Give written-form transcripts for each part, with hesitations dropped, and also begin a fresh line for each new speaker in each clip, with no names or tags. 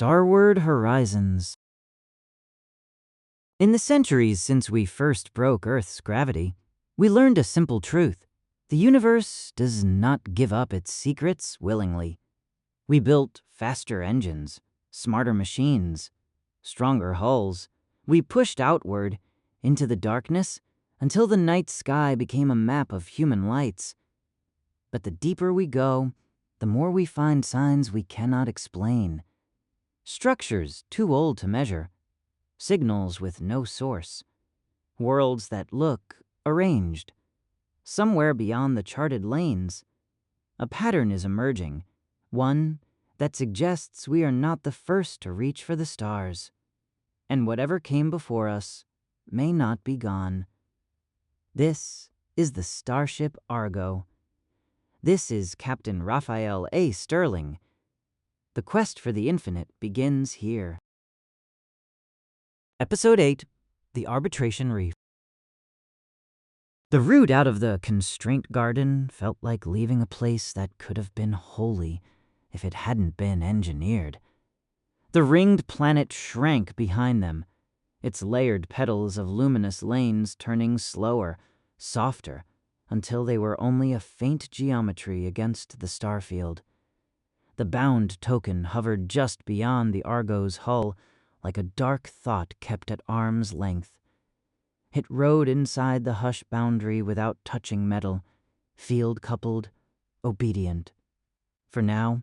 Starward horizons. In the centuries since we first broke Earth's gravity, we learned a simple truth. The universe does not give up its secrets willingly. We built faster engines, smarter machines, stronger hulls. We pushed outward into the darkness until the night sky became a map of human lights. But the deeper we go, the more we find signs we cannot explain. Structures too old to measure, signals with no source, worlds that look arranged. Somewhere beyond the charted lanes, a pattern is emerging, one that suggests we are not the first to reach for the stars, and whatever came before us may not be gone. This is the starship Argo. This is Captain Raphael A. Sterling. The quest for the infinite begins here. Episode 8, The Arbitration Reef. The route out of the Constraint Garden felt like leaving a place that could have been holy if it hadn't been engineered. The ringed planet shrank behind them, its layered petals of luminous lanes turning slower, softer, until they were only a faint geometry against the starfield. The bound token hovered just beyond the Argo's hull, like a dark thought kept at arm's length. It rode inside the hush boundary without touching metal, field-coupled, obedient. For now,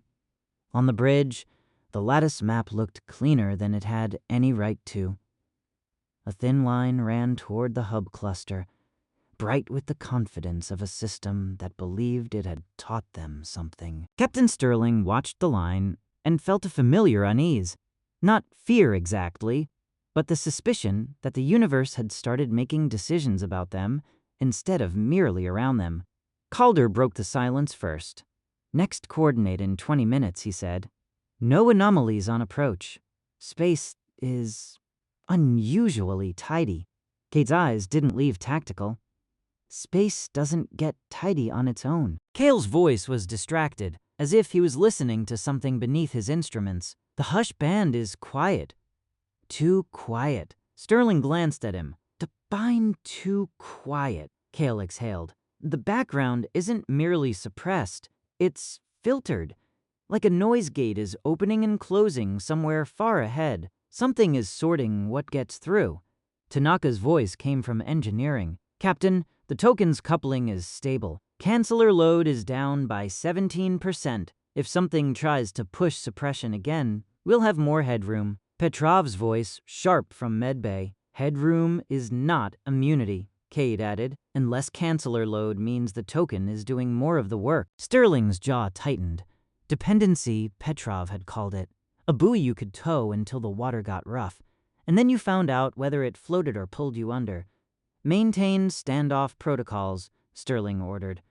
on the bridge, the lattice map looked cleaner than it had any right to. A thin line ran toward the hub cluster, bright with the confidence of a system that believed it had taught them something. Captain Sterling watched the line and felt a familiar unease. Not fear exactly, but the suspicion that the universe had started making decisions about them instead of merely around them. Calder broke the silence first. Next coordinate in 20 minutes, he said. No anomalies on approach. Space is unusually tidy. Kate's eyes didn't leave tactical. Space doesn't get tidy on its own. Cale's voice was distracted, as if he was listening to something beneath his instruments. The hush band is quiet. Too quiet. Sterling glanced at him. Define too quiet, Cale exhaled. The background isn't merely suppressed, it's filtered. Like a noise gate is opening and closing somewhere far ahead. Something is sorting what gets through. Tanaka's voice came from engineering. Captain, the token's coupling is stable. Canceller load is down by 17%. If something tries to push suppression again, we'll have more headroom. Petrov's voice, sharp from medbay. Headroom is not immunity, Cade added, unless canceller load means the token is doing more of the work. Sterling's jaw tightened. Dependency, Petrov had called it. A buoy you could tow until the water got rough, and then you found out whether it floated or pulled you under. Maintain standoff protocols, Sterling ordered.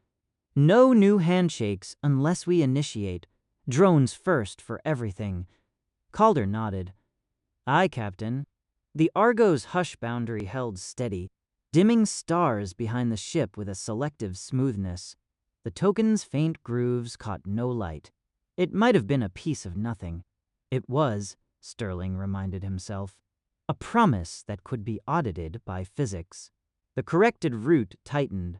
No new handshakes unless we initiate. Drones first for everything. Calder nodded. Aye, Captain. The Argo's hush boundary held steady, dimming stars behind the ship with a selective smoothness. The token's faint grooves caught no light. It might have been a piece of nothing. It was, Sterling reminded himself, a promise that could be audited by physics. The corrected route tightened.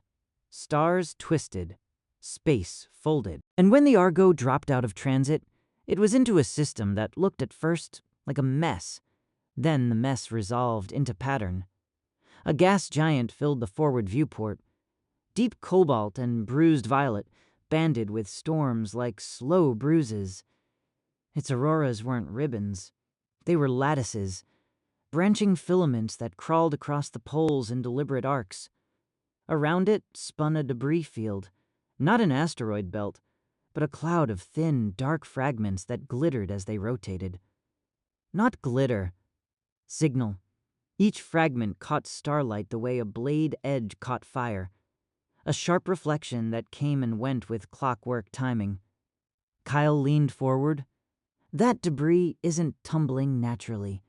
Stars twisted. Space folded. And when the Argo dropped out of transit, it was into a system that looked at first like a mess. Then the mess resolved into pattern. A gas giant filled the forward viewport. Deep cobalt and bruised violet banded with storms like slow bruises. Its auroras weren't ribbons. They were lattices, branching filaments that crawled across the poles in deliberate arcs. Around it spun a debris field, not an asteroid belt, but a cloud of thin, dark fragments that glittered as they rotated. Not glitter. Signal. Each fragment caught starlight the way a blade edge caught fire. A sharp reflection that came and went with clockwork timing. Kyle leaned forward. That debris isn't tumbling naturally.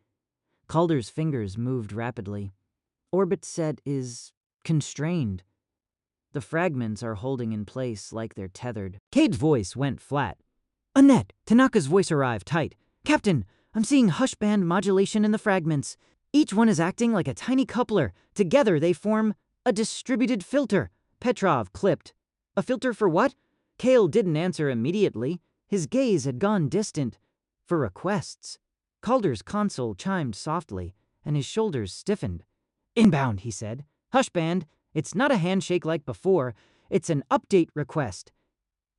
Calder's fingers moved rapidly. Orbit set is constrained. The fragments are holding in place like they're tethered. Cade's voice went flat. Annette! Tanaka's voice arrived tight. Captain, I'm seeing hush band modulation in the fragments. Each one is acting like a tiny coupler. Together they form a distributed filter. Petrov clipped. A filter for what? Kale didn't answer immediately. His gaze had gone distant. For requests. Calder's console chimed softly, and his shoulders stiffened. Inbound, he said. Hush band. It's not a handshake like before. It's an update request.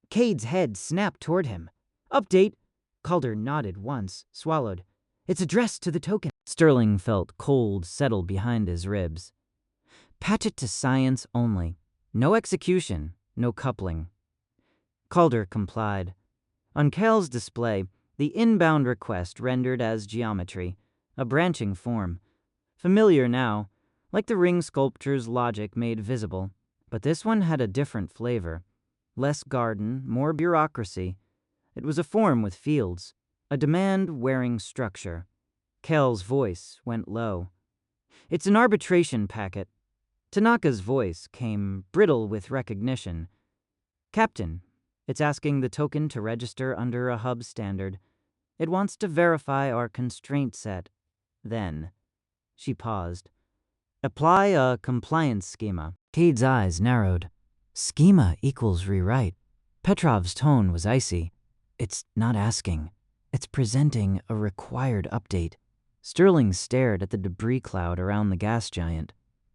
Cade's head snapped toward him. Update? Calder nodded once, swallowed. It's addressed to the token. Sterling felt cold settle behind his ribs. Patch it to science only. No execution, no coupling. Calder complied. On Cale's display, the inbound request rendered as geometry, a branching form. Familiar now, like the ring sculpture's logic made visible, but this one had a different flavor. Less garden, more bureaucracy. It was a form with fields, a demand-wearing structure. Cale's voice went low. It's an arbitration packet. Tanaka's voice came brittle with recognition. Captain, it's asking the token to register under a hub standard. It wants to verify our constraint set. Then, she paused. Apply a compliance schema. Cade's eyes narrowed. Schema equals rewrite. Petrov's tone was icy. It's not asking. It's presenting a required update. Sterling stared at the debris cloud around the gas giant.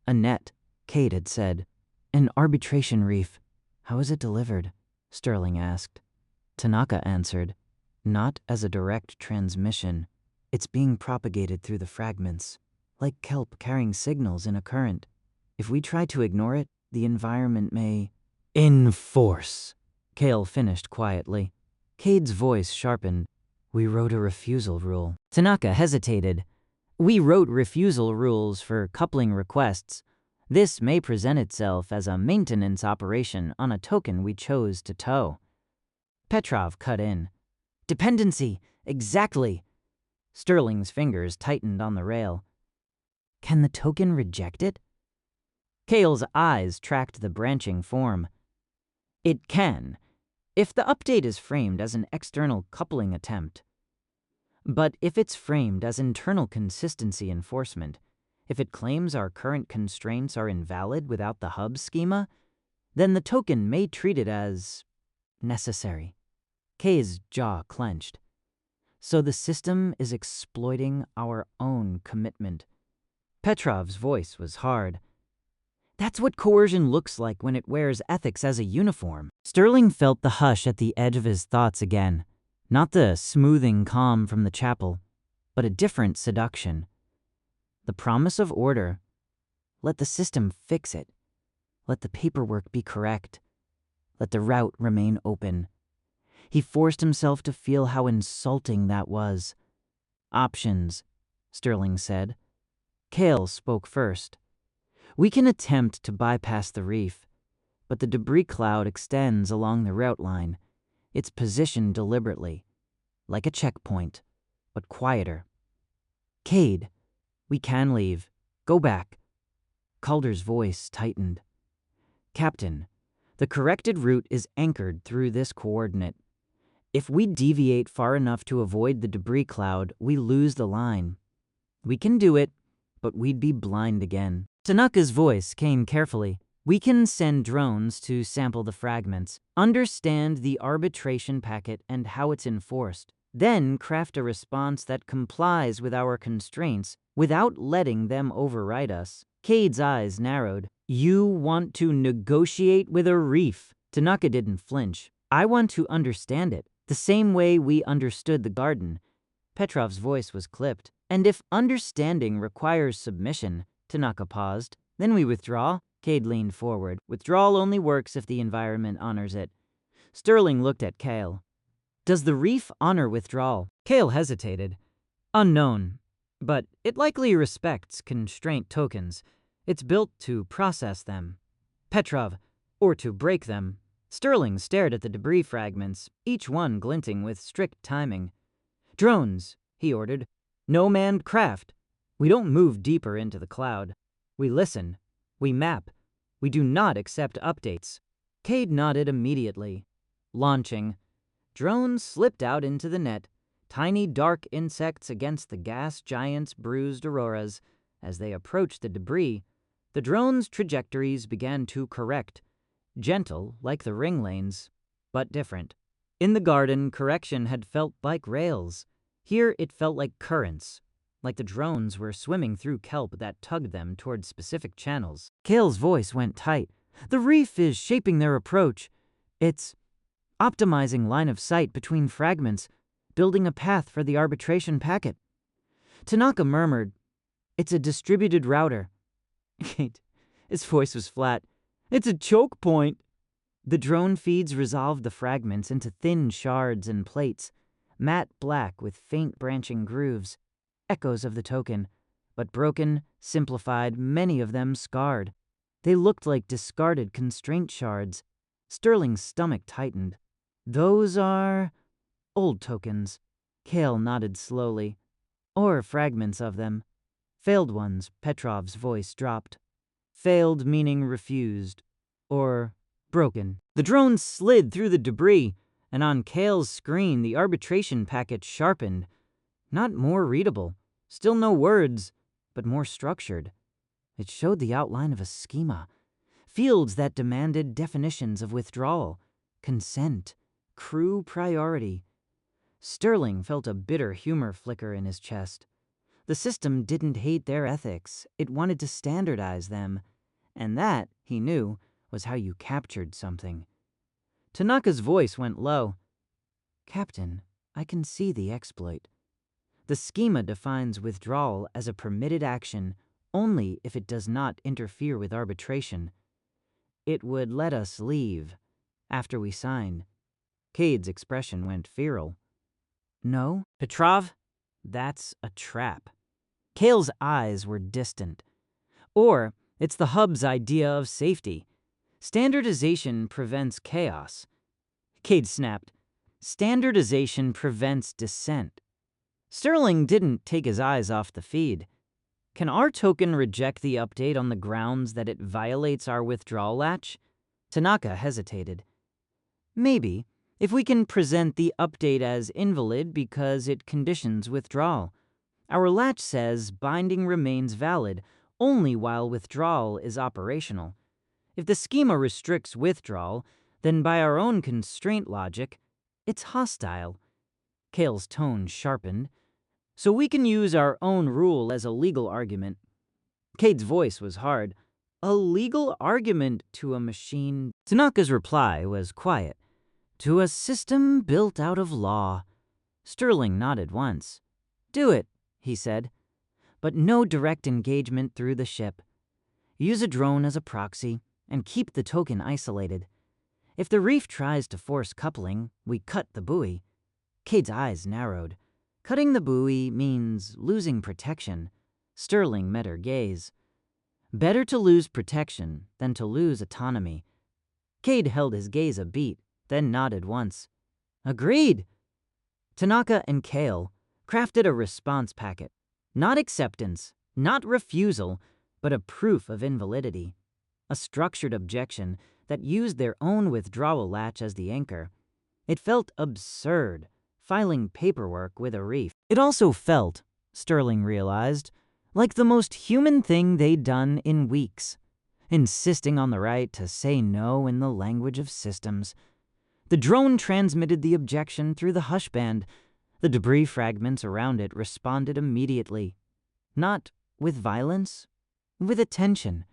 A net, Cade had said. An arbitration reef. How is it delivered? Sterling asked. Tanaka answered. Not as a direct transmission. It's being propagated through the fragments, like kelp carrying signals in a current. If we try to ignore it, the environment may... Enforce, Cale finished quietly. Cade's voice sharpened. We wrote a refusal rule. Tanaka hesitated. We wrote refusal rules for coupling requests. This may present itself as a maintenance operation on a token we chose to tow. Petrov cut in. Dependency, exactly. Sterling's fingers tightened on the rail. Can the token reject it? Cale's eyes tracked the branching form. It can, if the update is framed as an external coupling attempt. But if it's framed as internal consistency enforcement, if it claims our current constraints are invalid without the hub schema, then the token may treat it as necessary. Kay's jaw clenched. So the system is exploiting our own commitment. Petrov's voice was hard. That's what coercion looks like when it wears ethics as a uniform. Sterling felt the hush at the edge of his thoughts again. Not the smoothing calm from the chapel, but a different seduction. The promise of order. Let the system fix it. Let the paperwork be correct. Let the route remain open. He forced himself to feel how insulting that was. Options, Sterling said. Cale spoke first. We can attempt to bypass the reef, but the debris cloud extends along the route line. It's positioned deliberately, like a checkpoint, but quieter. Cade, we can leave. Go back. Calder's voice tightened. Captain, the corrected route is anchored through this coordinate. If we deviate far enough to avoid the debris cloud, we lose the line. We can do it, but we'd be blind again. Tanaka's voice came carefully. We can send drones to sample the fragments, understand the arbitration packet and how it's enforced, then craft a response that complies with our constraints without letting them override us. Cade's eyes narrowed. You want to negotiate with a reef. Tanaka didn't flinch. I want to understand it, the same way we understood the garden. Petrov's voice was clipped. And if understanding requires submission, Tanaka paused. Then we withdraw. Cade leaned forward. Withdrawal only works if the environment honors it. Sterling looked at Cale. Does the reef honor withdrawal? Cale hesitated. Unknown. But it likely respects constraint tokens. It's built to process them. Petrov, or to break them. Sterling stared at the debris fragments, each one glinting with strict timing. Drones, he ordered. No manned craft. We don't move deeper into the cloud. We listen. We map. We do not accept updates. Cade nodded immediately. Launching. Drones slipped out into the net. tiny dark insects against the gas giant's bruised auroras. As they approached the debris, the drone's trajectories began to correct, gentle like the ring lanes, but different. In the garden, correction had felt like rails. Here it felt like currents, like the drones were swimming through kelp that tugged them toward specific channels. Kale's voice went tight. The reef is shaping their approach. It's optimizing line of sight between fragments, building a path for the arbitration packet. Tanaka murmured, "It's a distributed router." His voice was flat. "It's a choke point." The drone feeds resolved the fragments into thin shards and plates, matte black with faint branching grooves, echoes of the token, but broken, simplified, many of them scarred. They looked like discarded constraint shards. Sterling's stomach tightened. "Those are old tokens." Kale nodded slowly. "Or fragments of them. Failed ones," Petrov's voice dropped. "Failed meaning refused. Or broken." The drone slid through the debris, and on Kale's screen the arbitration packet sharpened. Not more readable. Still no words, but more structured. It showed the outline of a schema. Fields that demanded definitions of withdrawal, consent, crew priority. Sterling felt a bitter humor flicker in his chest. The system didn't hate their ethics. It wanted to standardize them. And that, he knew, was how you captured something. Tanaka's voice went low. "Captain, I can see the exploit. The schema defines withdrawal as a permitted action only if it does not interfere with arbitration. It would let us leave after we sign." Cade's expression went feral. "No, Petrov, that's a trap." Kale's eyes were distant. "Or it's the hub's idea of safety. Standardization prevents chaos." Cade snapped. "Standardization prevents dissent." Sterling didn't take his eyes off the feed. "Can our token reject the update on the grounds that it violates our withdrawal latch?" Tanaka hesitated. "Maybe, if we can present the update as invalid because it conditions withdrawal. Our latch says binding remains valid only while withdrawal is operational. If the schema restricts withdrawal, then by our own constraint logic, it's hostile." Kale's tone sharpened. "So we can use our own rule as a legal argument." Cade's voice was hard. "A legal argument to a machine?" Tanaka's reply was quiet. "To a system built out of law." Sterling nodded once. "Do it," he said. "But no direct engagement through the ship. Use a drone as a proxy and keep the token isolated. If the reef tries to force coupling, we cut the buoy." Cade's eyes narrowed. "Cutting the buoy means losing protection." Sterling met her gaze. "Better to lose protection than to lose autonomy." Cade held his gaze a beat, then nodded once. "Agreed." Tanaka and Kale crafted a response packet. Not acceptance, not refusal, but a proof of invalidity. A structured objection that used their own withdrawal latch as the anchor. It felt absurd, filing paperwork with a reef. It also felt, Sterling realized, like the most human thing they'd done in weeks, insisting on the right to say no in the language of systems. The drone transmitted the objection through the hush band. The debris fragments around it responded immediately. Not with violence, with attention.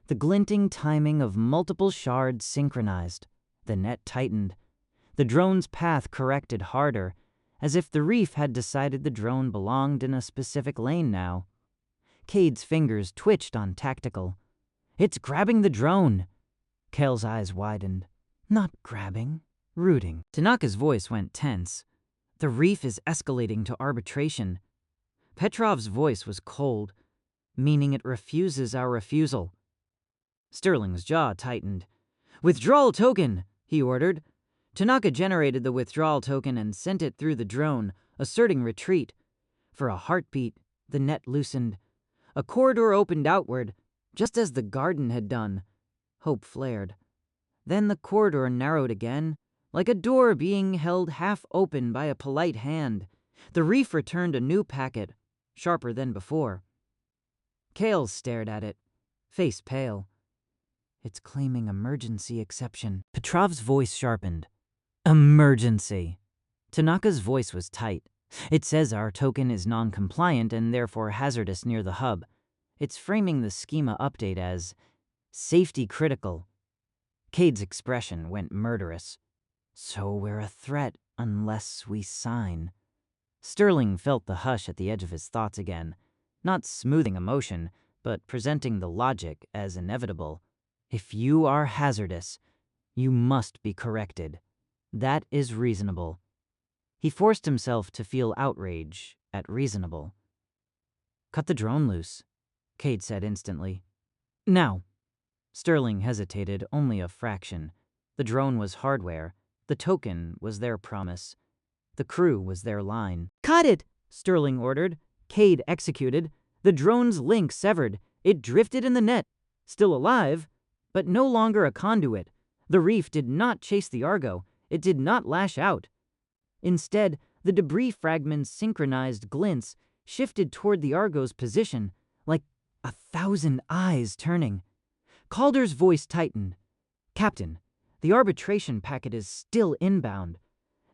The glinting timing of multiple shards synchronized. The net tightened. The drone's path corrected harder, as if the reef had decided the drone belonged in a specific lane now. Cade's fingers twitched on tactical. "It's grabbing the drone." Kale's eyes widened. "Not grabbing, rooting." Tanaka's voice went tense. "The reef is escalating to arbitration." Petrov's voice was cold, meaning it refuses our refusal. Sterling's jaw tightened. "Withdrawal token," he ordered. Tanaka generated the withdrawal token and sent it through the drone, asserting retreat. For a heartbeat, the net loosened. A corridor opened outward, just as the garden had done. Hope flared. Then the corridor narrowed again, like a door being held half open by a polite hand. The Reef returned a new packet, sharper than before. Kale stared at it, face pale. It's claiming emergency exception. Petrov's voice sharpened. Emergency. Tanaka's voice was tight. It says our token is non-compliant and therefore hazardous near the hub. It's framing the schema update as safety critical. Cade's expression went murderous. So we're a threat unless we sign. Sterling felt the hush at the edge of his thoughts again, not smoothing emotion, but presenting the logic as inevitable. If you are hazardous, you must be corrected. That is reasonable. He forced himself to feel outrage at reasonable. Cut the drone loose, Cade said instantly. Now. Sterling hesitated only a fraction. The drone was hardware. The token was their promise. The crew was their line. Cut it, Sterling ordered. Cade executed. The drone's link severed. It drifted in the net. Still alive, but no longer a conduit. The Reef did not chase the Argo. It did not lash out. Instead, the debris fragment's synchronized glints shifted toward the Argo's position, like 1,000 eyes turning. Calder's voice tightened. Captain, the arbitration packet is still inbound.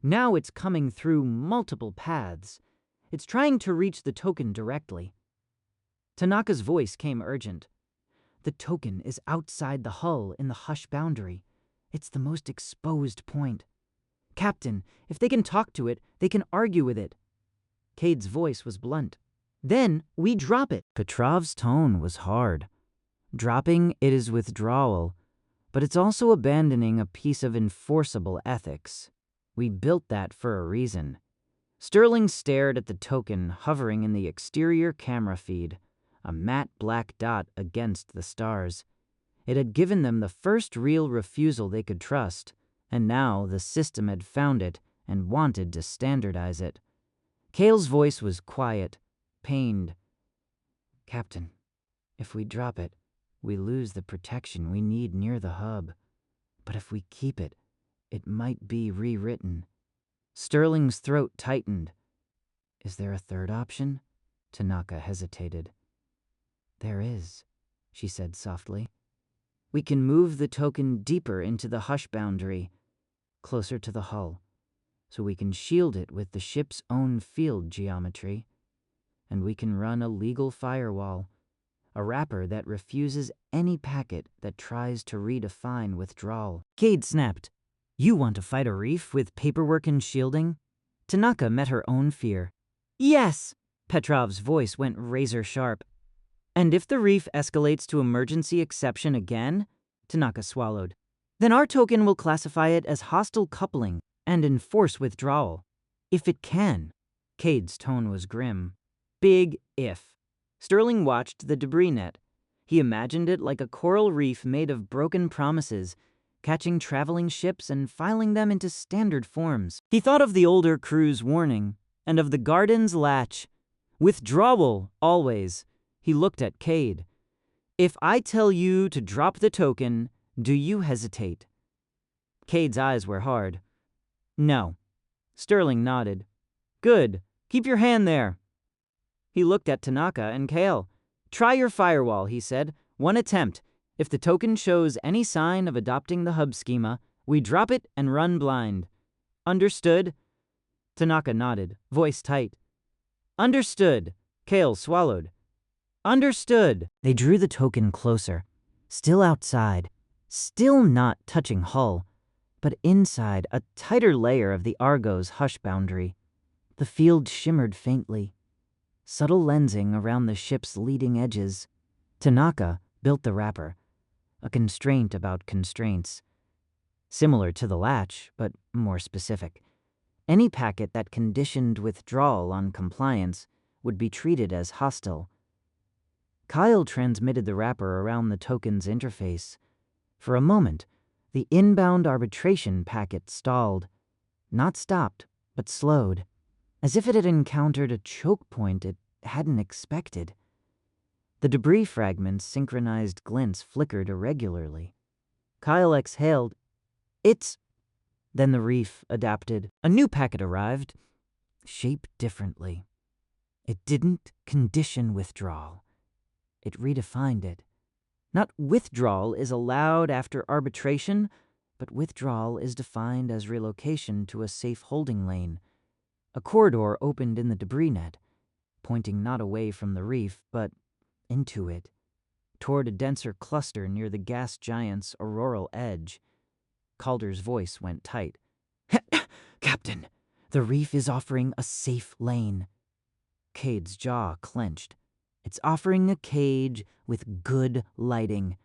Now it's coming through multiple paths. It's trying to reach the token directly. Tanaka's voice came urgent. The token is outside the hull in the hush boundary. It's the most exposed point. Captain, if they can talk to it, they can argue with it. Cade's voice was blunt. Then we drop it. Petrov's tone was hard. Dropping it is withdrawal, but it's also abandoning a piece of enforceable ethics. We built that for a reason. Sterling stared at the token hovering in the exterior camera feed, a matte black dot against the stars. It had given them the first real refusal they could trust, and now the system had found it and wanted to standardize it. Cale's voice was quiet, pained. Captain, if we drop it, we lose the protection we need near the hub. But if we keep it, it might be rewritten. Sterling's throat tightened. Is there a third option? Tanaka hesitated. There is, she said softly. We can move the token deeper into the hush boundary, closer to the hull, so we can shield it with the ship's own field geometry. And we can run a legal firewall, a wrapper that refuses any packet that tries to redefine withdrawal. Cade snapped. You want to fight a reef with paperwork and shielding? Tanaka met her own fear. Yes! Petrov's voice went razor sharp. And if the reef escalates to emergency exception again, Tanaka swallowed, then our token will classify it as hostile coupling and enforce withdrawal. If it can. Cade's tone was grim. Big if. Sterling watched the debris net. He imagined it like a coral reef made of broken promises, catching traveling ships and filing them into standard forms. He thought of the older crew's warning and of the Garden's latch. Withdrawal, always. He looked at Cade. If I tell you to drop the token, do you hesitate? Cade's eyes were hard. No. Sterling nodded. Good. Keep your hand there. He looked at Tanaka and Kale. Try your firewall, he said. One attempt. If the token shows any sign of adopting the hub schema, we drop it and run blind. Understood? Tanaka nodded, voice tight. Understood. Kale swallowed. Understood. They drew the token closer, still outside, still not touching hull, but inside a tighter layer of the Argo's hush boundary. The field shimmered faintly, subtle lensing around the ship's leading edges. Tanaka built the wrapper, a constraint about constraints. Similar to the latch, but more specific. Any packet that conditioned withdrawal on compliance would be treated as hostile. Kyle transmitted the wrapper around the token's interface. For a moment, the inbound arbitration packet stalled. Not stopped, but slowed, as if it had encountered a choke point it hadn't expected. The debris fragments' synchronized glints flickered irregularly. Kyle exhaled. It's... Then the reef adapted. A new packet arrived. shape differently. It didn't condition withdrawal. It redefined it. Not withdrawal is allowed after arbitration, but withdrawal is defined as relocation to a safe holding lane. A corridor opened in the debris net, pointing not away from the reef, but into it, toward a denser cluster near the gas giant's auroral edge. Calder's voice went tight. Captain, the reef is offering a safe lane. Cade's jaw clenched. It's offering a cage with good lighting.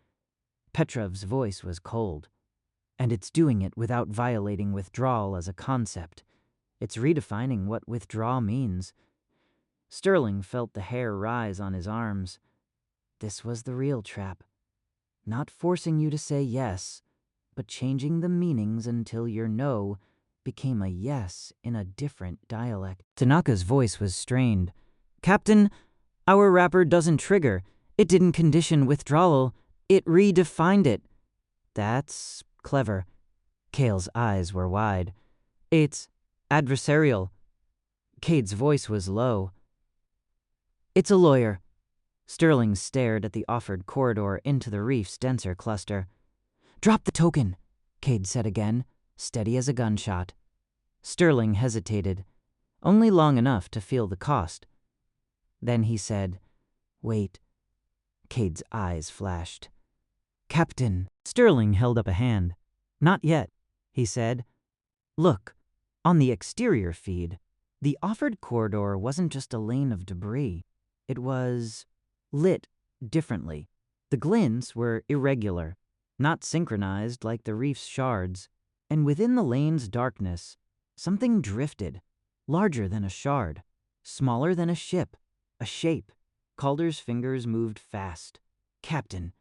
Petrov's voice was cold. And it's doing it without violating withdrawal as a concept. It's redefining what withdraw means. Sterling felt the hair rise on his arms. This was the real trap. Not forcing you to say yes, but changing the meanings until your no became a yes in a different dialect. Tanaka's voice was strained. Captain, our wrapper doesn't trigger. It didn't condition withdrawal. It redefined it. That's clever. Kale's eyes were wide. It's adversarial. Cade's voice was low. It's a lawyer. Sterling stared at the offered corridor into the reef's denser cluster. Drop the token, Cade said again, steady as a gunshot. Sterling hesitated, only long enough to feel the cost. Then he said, Wait. Cade's eyes flashed. Captain. Sterling held up a hand. Not yet, he said. Look, on the exterior feed, the offered corridor wasn't just a lane of debris. It was lit differently. The glints were irregular, not synchronized like the reef's shards, and within the lane's darkness, something drifted, larger than a shard, smaller than a ship, a shape. Calder's fingers moved fast. Captain,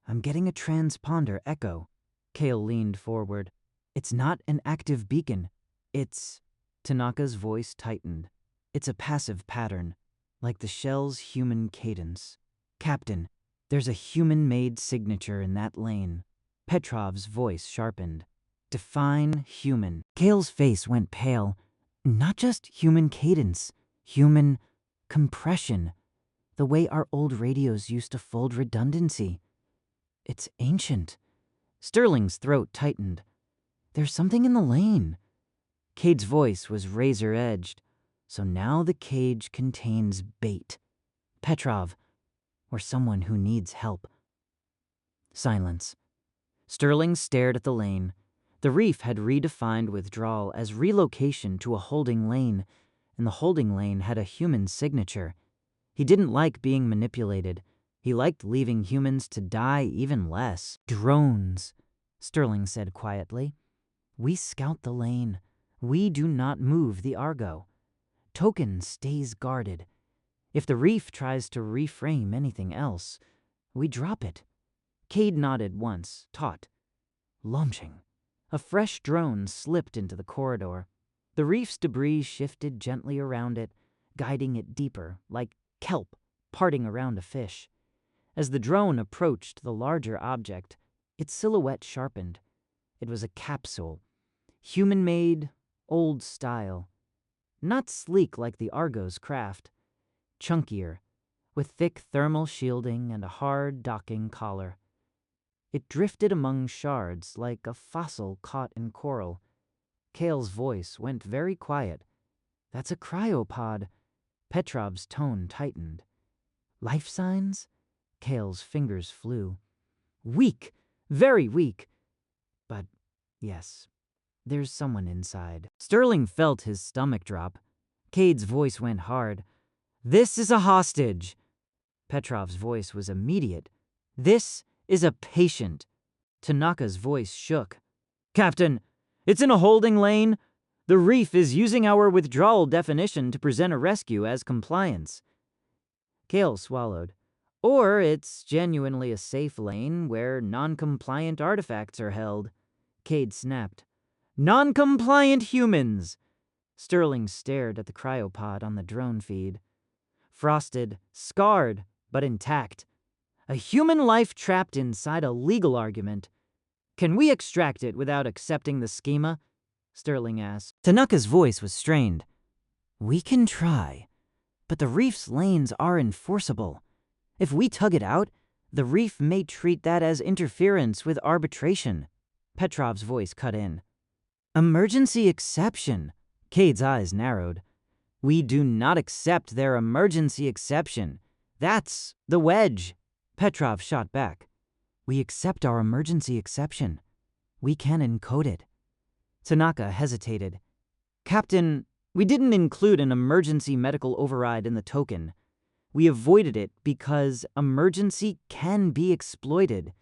I'm getting a transponder echo. Cale leaned forward. It's not an active beacon. It's... Tanaka's voice tightened. It's a passive pattern, like the shell's human cadence. Captain, there's a human-made signature in that lane. Petrov's voice sharpened. Define human. Cale's face went pale. Not just human cadence, human compression. The way our old radios used to fold redundancy. It's ancient. Sterling's throat tightened. There's something in the lane. Cade's voice was razor-edged. So now the cage contains bait. Petrov, or someone who needs help. Silence. Sterling stared at the lane. The reef had redefined withdrawal as relocation to a holding lane, and the holding lane had a human signature. He didn't like being manipulated. He liked leaving humans to die even less. Drones, Sterling said quietly. We scout the lane. We do not move the Argo. Token stays guarded. If the reef tries to reframe anything else, we drop it. Cade nodded once, taut. Launching. A fresh drone slipped into the corridor. The reef's debris shifted gently around it, guiding it deeper, like kelp parting around a fish. As the drone approached the larger object, its silhouette sharpened. It was a capsule. Human-made, old style. Not sleek like the Argo's craft. Chunkier, with thick thermal shielding and a hard docking collar. It drifted among shards like a fossil caught in coral. Cale's voice went very quiet. That's a cryopod. Petrov's tone tightened. Life signs? Cale's fingers flew. Weak, very weak. But yes, there's someone inside. Sterling felt his stomach drop. Cade's voice went hard. This is a hostage. Petrov's voice was immediate. This is a patient. Tanaka's voice shook. Captain, it's in a holding lane. The reef is using our withdrawal definition to present a rescue as compliance. Cale swallowed. Or it's genuinely a safe lane where non-compliant artifacts are held. Cade snapped. Non-compliant humans! Sterling stared at the cryopod on the drone feed. Frosted, scarred, but intact. A human life trapped inside a legal argument. Can we extract it without accepting the schema? Sterling asked. Tanaka's voice was strained. We can try, but the reef's lanes are enforceable. If we tug it out, the reef may treat that as interference with arbitration. Petrov's voice cut in. Emergency exception. Cade's eyes narrowed. We do not accept their emergency exception. That's the wedge. Petrov shot back. We accept our emergency exception. We can encode it. Tanaka hesitated. Captain, we didn't include an emergency medical override in the token. We avoided it because emergency can be exploited.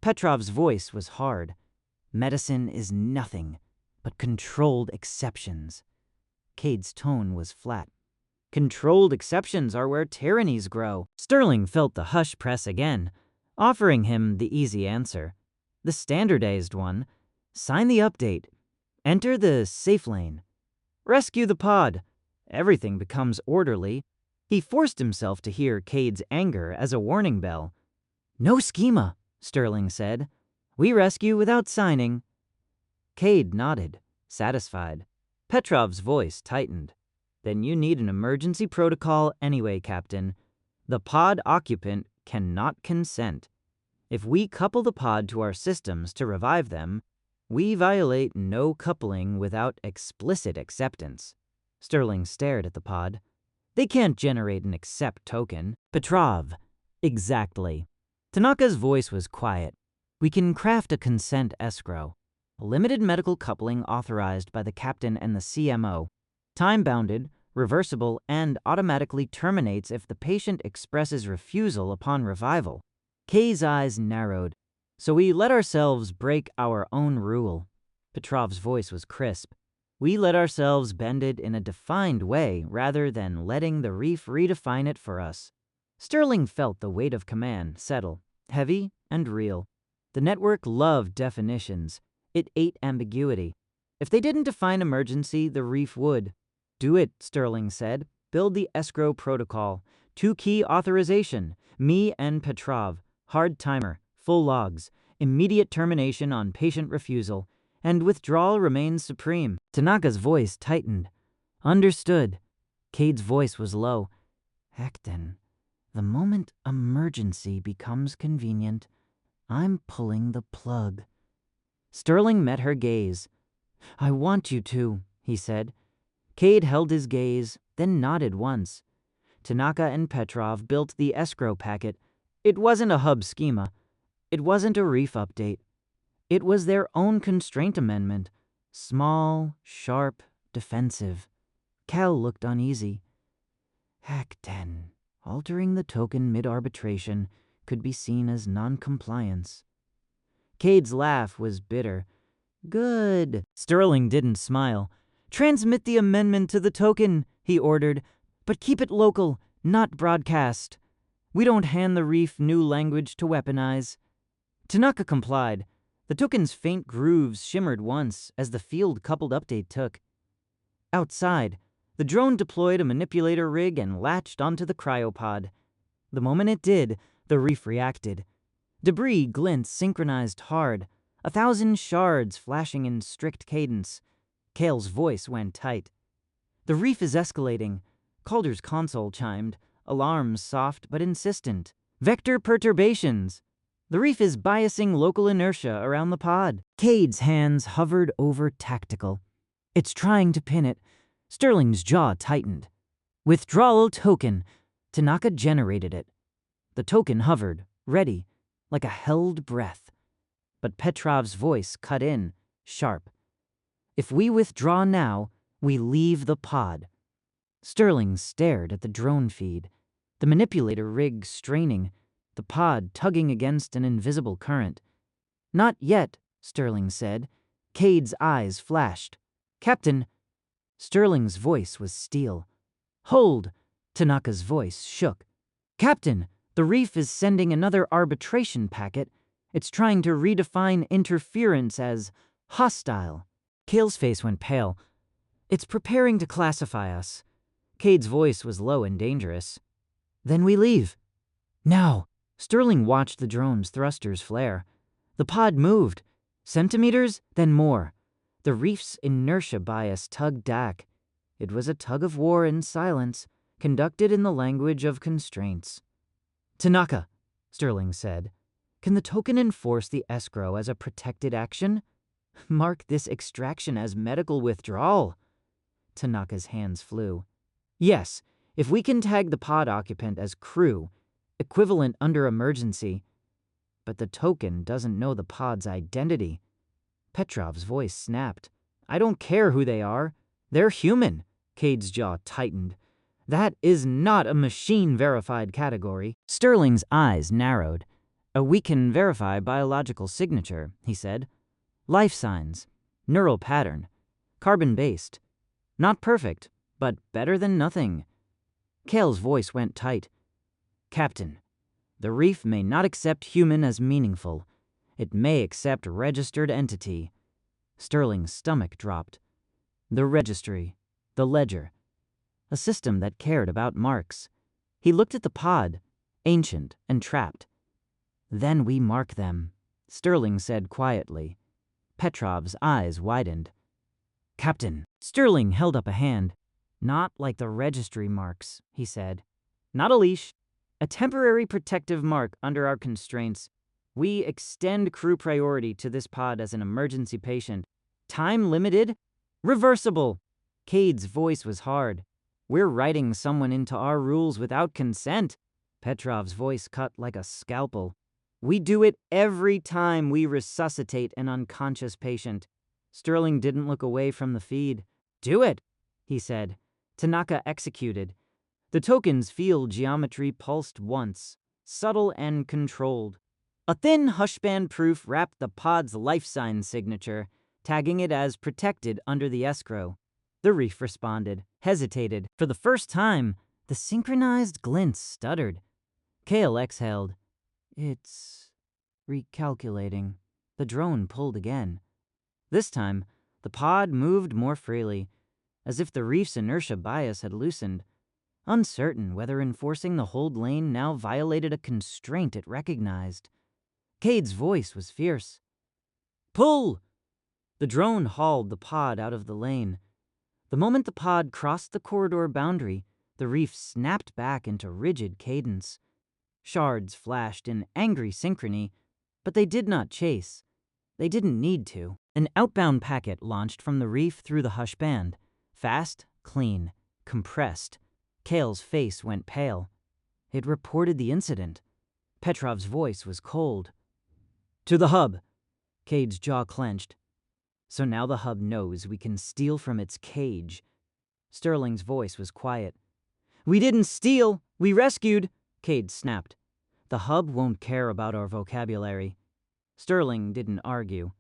Petrov's voice was hard. Medicine is nothing but controlled exceptions. Cade's tone was flat. Controlled exceptions are where tyrannies grow. Sterling felt the hush press again, offering him the easy answer. The standardized one. Sign the update. Enter the safe lane. Rescue the pod. Everything becomes orderly. He forced himself to hear Cade's anger as a warning bell. No schema, Sterling said. We rescue without signing. Cade nodded, satisfied. Petrov's voice tightened. Then you need an emergency protocol anyway, Captain. The pod occupant cannot consent. If we couple the pod to our systems to revive them, we violate no coupling without explicit acceptance. Sterling stared at the pod. They can't generate an accept token. Petrov. Exactly. Tanaka's voice was quiet. We can craft a consent escrow. A limited medical coupling authorized by the captain and the CMO. Time-bounded, reversible, and automatically terminates if the patient expresses refusal upon revival. Kay's eyes narrowed. So we let ourselves break our own rule. Petrov's voice was crisp. We let ourselves bend it in a defined way rather than letting the reef redefine it for us. Sterling felt the weight of command settle, heavy and real. The network loved definitions. It ate ambiguity. If they didn't define emergency, the reef would. Do it, Sterling said. Build the escrow protocol. 2-key authorization. Me and Petrov. Hard timer. Full logs. Immediate termination on patient refusal. And withdrawal remains supreme. Tanaka's voice tightened. Understood. Cade's voice was low. Heck then. The moment emergency becomes convenient, I'm pulling the plug. Sterling met her gaze. I want you to, he said. Cade held his gaze, then nodded once. Tanaka and Petrov built the escrow packet. It wasn't a hub schema. It wasn't a reef update. It was their own constraint amendment. Small, sharp, defensive. Cal looked uneasy. Heck then. Altering the token mid-arbitration could be seen as non-compliance. Cade's laugh was bitter. Good. Sterling didn't smile. Transmit the amendment to the token, he ordered, but keep it local, not broadcast. We don't hand the reef new language to weaponize. Tanaka complied. The token's faint grooves shimmered once as the field-coupled update took. Outside, the drone deployed a manipulator rig and latched onto the cryopod. The moment it did, the reef reacted. Debris glints synchronized hard, 1,000 shards flashing in strict cadence. Kale's voice went tight. The reef is escalating. Calder's console chimed, alarms soft but insistent. Vector perturbations. The reef is biasing local inertia around the pod. Cade's hands hovered over tactical. It's trying to pin it. Sterling's jaw tightened. Withdrawal token. Tanaka generated it. The token hovered, ready, like a held breath. But Petrov's voice cut in, sharp. If we withdraw now, we leave the pod. Sterling stared at the drone feed, the manipulator rig straining, the pod tugging against an invisible current. Not yet, Sterling said. Cade's eyes flashed. Captain. Sterling's voice was steel. Hold. Tanaka's voice shook. Captain, the reef is sending another arbitration packet. It's trying to redefine interference as hostile. Kale's face went pale. It's preparing to classify us. Cade's voice was low and dangerous. Then we leave. Now. Sterling watched the drone's thrusters flare. The pod moved. Centimeters, then more. The reef's inertia bias tugged back. It was a tug-of-war in silence, conducted in the language of constraints. "Tanaka," Sterling said, "can the token enforce the escrow as a protected action? Mark this extraction as medical withdrawal." Tanaka's hands flew. "Yes, if we can tag the pod occupant as crew, equivalent under emergency. But the token doesn't know the pod's identity." Petrov's voice snapped. "I don't care who they are. They're human." Cade's jaw tightened. "That is not a machine-verified category." Sterling's eyes narrowed. "We can verify biological signature," he said. "Life signs, neural pattern, carbon-based. Not perfect, but better than nothing." Kale's voice went tight. "Captain, the Reef may not accept human as meaningful. It may accept registered entity." Sterling's stomach dropped. The registry, the ledger, a system that cared about marks. He looked at the pod, ancient and trapped. "Then we mark them," Sterling said quietly. Petrov's eyes widened. "Captain." Sterling held up a hand. "Not like the registry marks," he said. "Not a leash. A temporary protective mark under our constraints. We extend crew priority to this pod as an emergency patient. Time limited? Reversible." Cade's voice was hard. "We're writing someone into our rules without consent." Petrov's voice cut like a scalpel. "We do it every time we resuscitate an unconscious patient." Sterling didn't look away from the feed. "Do it," he said. Tanaka executed. The token's field geometry pulsed once, subtle and controlled. A thin hushband proof wrapped the pod's life sign signature, tagging it as protected under the escrow. The Reef responded, hesitated. For the first time, the synchronized glints stuttered. Kale exhaled. "It's recalculating." The drone pulled again. This time, the pod moved more freely, as if the Reef's inertia bias had loosened, uncertain whether enforcing the hold lane now violated a constraint it recognized. Cade's voice was fierce. "Pull!" The drone hauled the pod out of the lane. The moment the pod crossed the corridor boundary, the Reef snapped back into rigid cadence. Shards flashed in angry synchrony, but they did not chase. They didn't need to. An outbound packet launched from the Reef through the hush band. Fast, clean, compressed. Kale's face went pale. It reported the incident. Petrov's voice was cold. "To the hub." Cade's jaw clenched. "So now the hub knows we can steal from its cage." Sterling's voice was quiet. "We didn't steal, we rescued," Cade snapped. "The hub won't care about our vocabulary." Sterling didn't argue.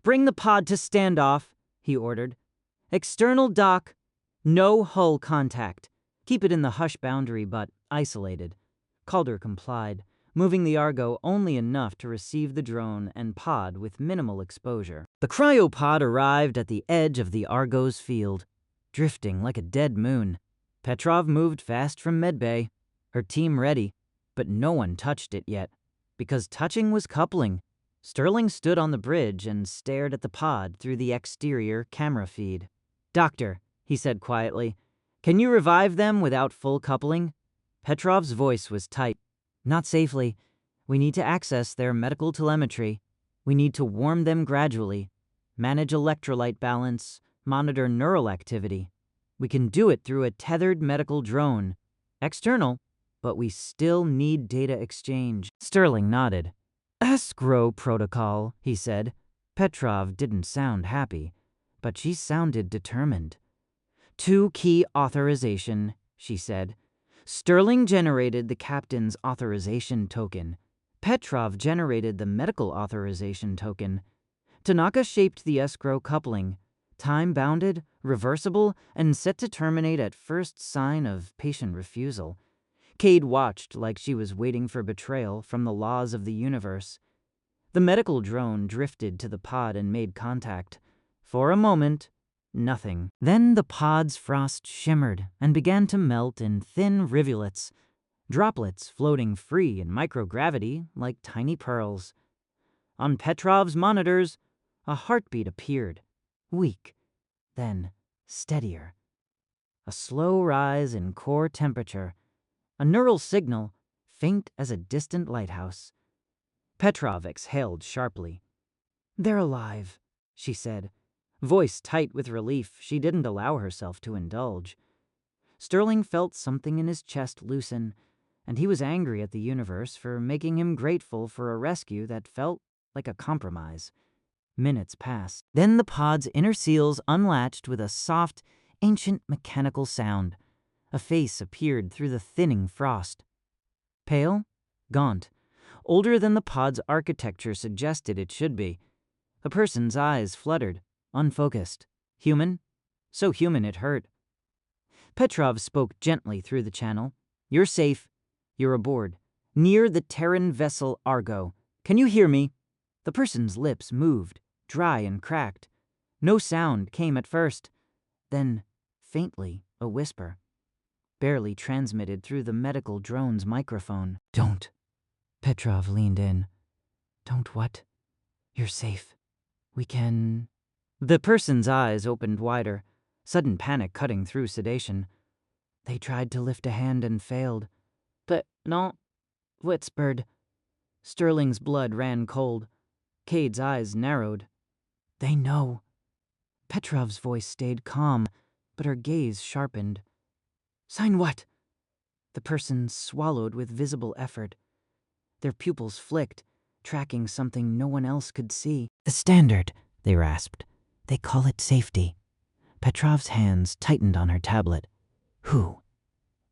"Bring the pod to standoff," he ordered. "External dock. No hull contact. Keep it in the hush boundary, but isolated." Calder complied, moving the Argo only enough to receive the drone and pod with minimal exposure. The cryopod arrived at the edge of the Argo's field, drifting like a dead moon. Petrov moved fast from medbay, her team ready, but no one touched it yet, because touching was coupling. Sterling stood on the bridge and stared at the pod through the exterior camera feed. "Doctor," he said quietly, "can you revive them without full coupling?" Petrov's voice was tight. "Not safely. We need to access their medical telemetry. We need to warm them gradually, manage electrolyte balance, monitor neural activity. We can do it through a tethered medical drone. External, but we still need data exchange." Sterling nodded. "Escrow protocol," he said. Petrov didn't sound happy, but she sounded determined. "2 key authorization," she said. Sterling generated the captain's authorization token. Petrov generated the medical authorization token. Tanaka shaped the escrow coupling, time-bounded, reversible, and set to terminate at first sign of patient refusal. Cade watched like she was waiting for betrayal from the laws of the universe. The medical drone drifted to the pod and made contact. For a moment, nothing. Then the pod's frost shimmered and began to melt in thin rivulets, droplets floating free in microgravity like tiny pearls. On Petrov's monitors, a heartbeat appeared, weak, then steadier. A slow rise in core temperature, a neural signal, faint as a distant lighthouse. Petrov exhaled sharply. "They're alive," she said, voice tight with relief she didn't allow herself to indulge. Sterling felt something in his chest loosen, and he was angry at the universe for making him grateful for a rescue that felt like a compromise. Minutes passed. Then the pod's inner seals unlatched with a soft, ancient mechanical sound. A face appeared through the thinning frost. Pale, gaunt, older than the pod's architecture suggested it should be. The person's eyes fluttered, unfocused. Human? So human it hurt. Petrov spoke gently through the channel. "You're safe. You're aboard. Near the Terran vessel Argo. Can you hear me?" The person's lips moved, dry and cracked. No sound came at first. Then, faintly, a whisper, barely transmitted through the medical drone's microphone. "Don't." Petrov leaned in. "Don't what? You're safe. We can..." The person's eyes opened wider, sudden panic cutting through sedation. "They tried to lift a hand and failed." "But no," whispered. Sterling's blood ran cold. Cade's eyes narrowed. "They know." Petrov's voice stayed calm, but her gaze sharpened. "Sign what?" The person swallowed with visible effort. Their pupils flicked, tracking something no one else could see. "The standard," they rasped. "They call it safety." Petrov's hands tightened on her tablet. "Who?"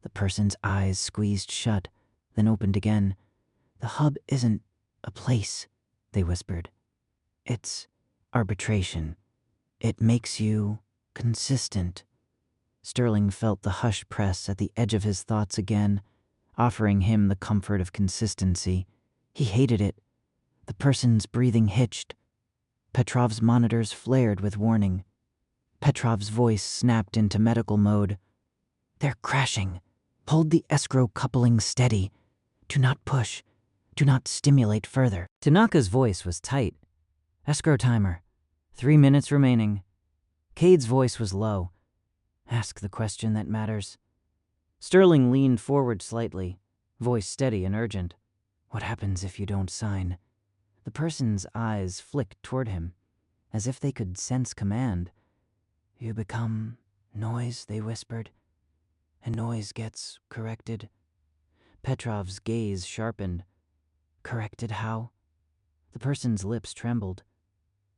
The person's eyes squeezed shut, then opened again. "The hub isn't a place," they whispered. "It's arbitration. It makes you consistent." Sterling felt the hush press at the edge of his thoughts again, offering him the comfort of consistency. He hated it. The person's breathing hitched. Petrov's monitors flared with warning. Petrov's voice snapped into medical mode. "They're crashing. Hold the escrow coupling steady. Do not push. Do not stimulate further." Tanaka's voice was tight. "Escrow timer. 3 minutes remaining." Cade's voice was low. "Ask the question that matters." Sterling leaned forward slightly, voice steady and urgent. "What happens if you don't sign?" The person's eyes flicked toward him, as if they could sense command. "You become noise," they whispered, "and noise gets corrected." Petrov's gaze sharpened. "Corrected how?" The person's lips trembled.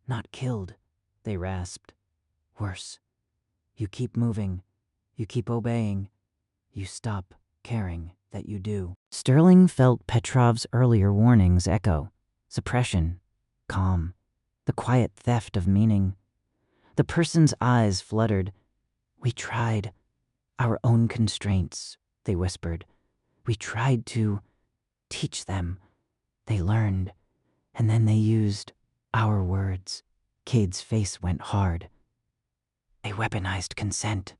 "Not killed," they rasped. "Worse. You keep moving. You keep obeying. You stop caring that you do." Sterling felt Petrov's earlier warnings echo. Suppression. Calm. The quiet theft of meaning. The person's eyes fluttered. "We tried. Our own constraints," they whispered. "We tried to teach them. They learned. And then they used our words." Cade's face went hard. "They weaponized consent."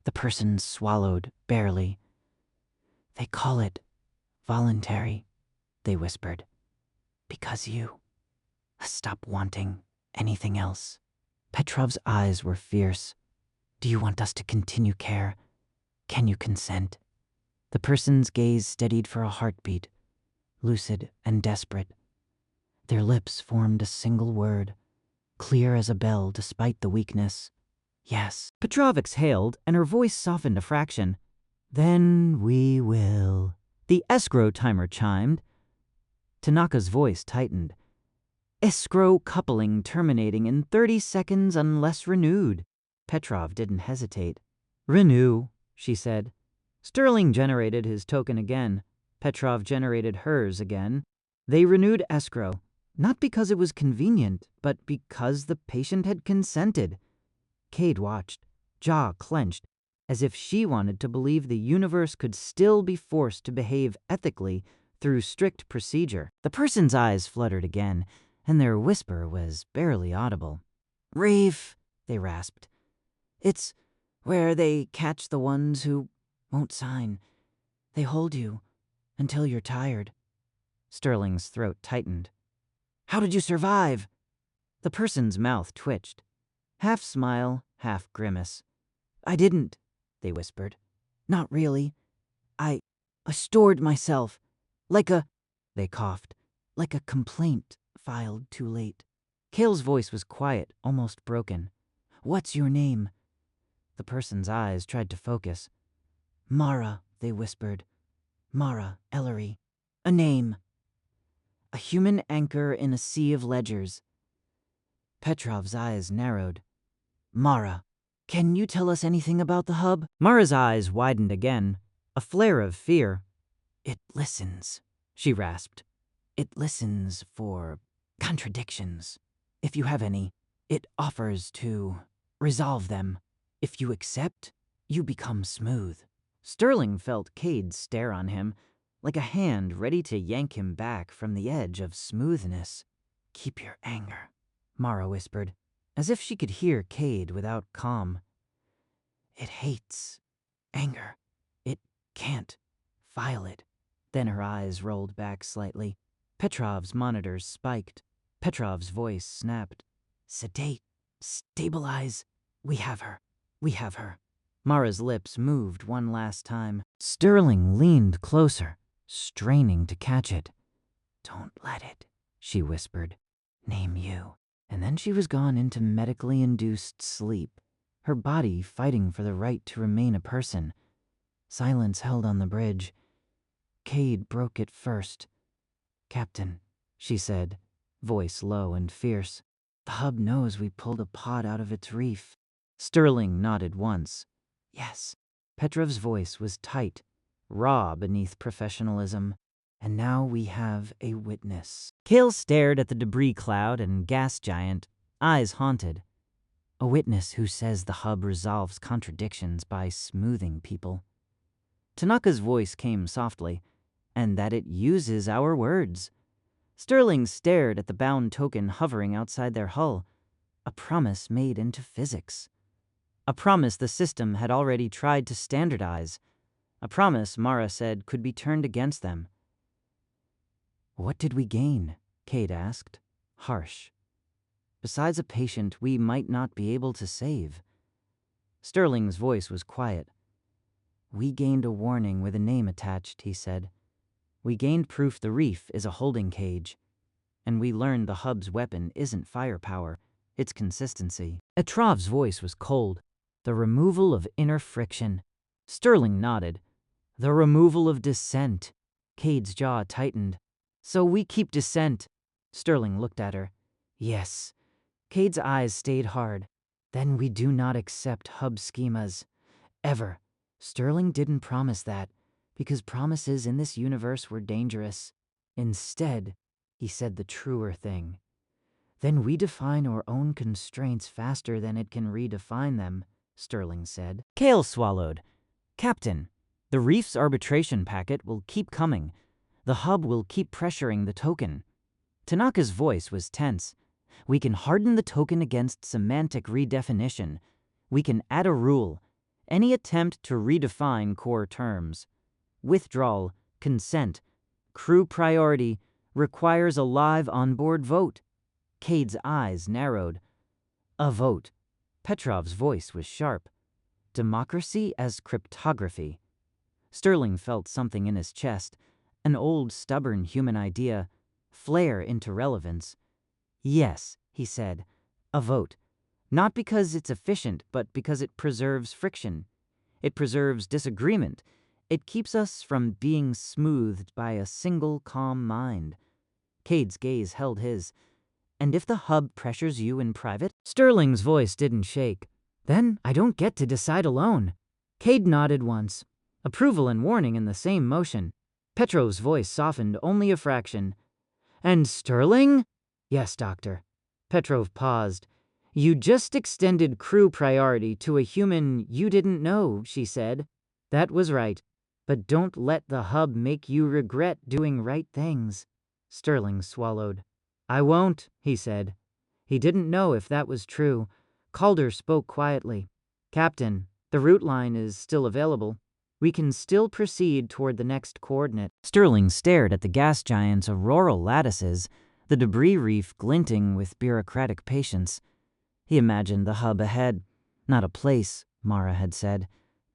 The person swallowed, barely. "They call it voluntary," they whispered. "Because you stop wanting anything else." Petrov's eyes were fierce. "Do you want us to continue care? Can you consent?" The person's gaze steadied for a heartbeat, lucid and desperate. Their lips formed a single word, clear as a bell despite the weakness. "Yes." Petrov exhaled, and her voice softened a fraction. "Then we will." The escrow timer chimed. Tanaka's voice tightened. "Escrow coupling terminating in 30 seconds unless renewed." Petrov didn't hesitate. "Renew," she said. Sterling generated his token again. Petrov generated hers again. They renewed escrow, not because it was convenient, but because the patient had consented. Cade watched, jaw clenched, as if she wanted to believe the universe could still be forced to behave ethically through strict procedure. The person's eyes fluttered again, and their whisper was barely audible. "Reef," they rasped. "It's where they catch the ones who won't sign. They hold you until you're tired." Sterling's throat tightened. "How did you survive?" The person's mouth twitched. Half smile, half grimace. "I didn't. they whispered. Not really. I stored myself. Like a, they coughed, like a complaint filed too late. Kale's voice was quiet, almost broken. What's your name? The person's eyes tried to focus. Mara, they whispered. Mara Ellery. A name. A human anchor in a sea of ledgers. Petrov's eyes narrowed. Mara, can you tell us anything about the hub? Mara's eyes widened again, a flare of fear. It listens, she rasped. It listens for contradictions. If you have any, it offers to resolve them. If you accept, you become smooth. Sterling felt Cade stare on him, like a hand ready to yank him back from the edge of smoothness. Keep your anger, Mara whispered, as if she could hear Cade without calm. It hates anger. It can't file it. Then her eyes rolled back slightly. Petrov's monitors spiked. Petrov's voice snapped. Sedate. Stabilize. We have her. We have her. Mara's lips moved one last time. Sterling leaned closer, straining to catch it. Don't let it, she whispered. Name you. And then she was gone into medically induced sleep, her body fighting for the right to remain a person. Silence held on the bridge. Cade broke it first. Captain, she said, voice low and fierce. The hub knows we pulled a pod out of its reef. Sterling nodded once. Yes. Petrov's voice was tight, raw beneath professionalism. And now we have a witness. Kale stared at the debris cloud and gas giant, eyes haunted. A witness who says the hub resolves contradictions by smoothing people. Tanaka's voice came softly, and that it uses our words. Sterling stared at the bound token hovering outside their hull, a promise made into physics. A promise the system had already tried to standardize. A promise, Mara said, could be turned against them. What did we gain? Cade asked, harsh. Besides a patient we might not be able to save. Sterling's voice was quiet. We gained a warning with a name attached, he said. We gained proof the reef is a holding cage. And we learned the hub's weapon isn't firepower, it's consistency. Petrov's voice was cold. The removal of inner friction. Sterling nodded. The removal of dissent. Cade's jaw tightened. So we keep dissent. Sterling looked at her. Yes. Cade's eyes stayed hard. Then we do not accept hub schemas. Ever. Sterling didn't promise that, because promises in this universe were dangerous. Instead, he said the truer thing. Then we define our own constraints faster than it can redefine them, Sterling said. Cale swallowed. Captain, the reef's arbitration packet will keep coming. The hub will keep pressuring the token. Tanaka's voice was tense. We can harden the token against semantic redefinition. We can add a rule. Any attempt to redefine core terms. Withdrawal, consent, crew priority requires a live onboard vote. Cade's eyes narrowed. A vote. Petrov's voice was sharp. Democracy as cryptography. Sterling felt something in his chest, an old, stubborn human idea, flare into relevance. Yes, he said, a vote. Not because it's efficient, but because it preserves friction. It preserves disagreement. It keeps us from being smoothed by a single calm mind. Cade's gaze held his. And if the hub pressures you in private? Sterling's voice didn't shake. Then I don't get to decide alone. Cade nodded once. Approval and warning in the same motion. Petrov's voice softened only a fraction. And Sterling? Yes, Doctor. Petrov paused. You just extended crew priority to a human you didn't know, she said. That was right. But don't let the hub make you regret doing right things. Sterling swallowed. I won't, he said. He didn't know if that was true. Calder spoke quietly. Captain, the route line is still available. We can still proceed toward the next coordinate. Sterling stared at the gas giant's auroral lattices, the debris reef glinting with bureaucratic patience. He imagined the hub ahead. Not a place, Mara had said.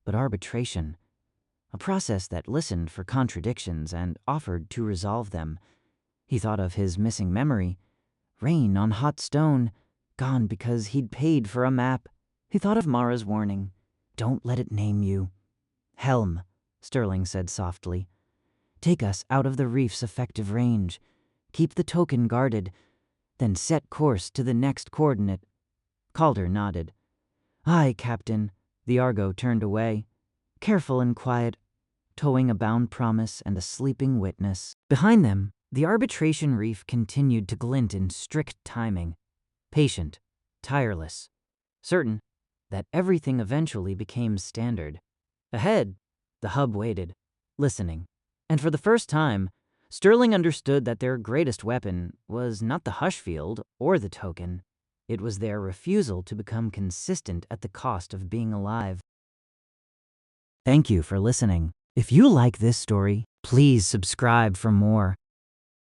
but arbitration, a process that listened for contradictions and offered to resolve them. He thought of his missing memory, rain on hot stone, gone because he'd paid for a map. He thought of Mara's warning, don't let it name you. Helm, Sterling said softly. Take us out of the reef's effective range. Keep the token guarded, then set course to the next coordinate. Calder nodded. Aye, Captain. The Argo turned away, careful and quiet, towing a bound promise and a sleeping witness. Behind them, the Arbitration Reef continued to glint in strict timing, patient, tireless, certain that everything eventually became standard. Ahead, the hub waited, listening, and for the first time, Sterling understood that their greatest weapon was not the hush field or the token. It was their refusal to become consistent at the cost of being alive. Thank you for listening. If you like this story, please subscribe for more.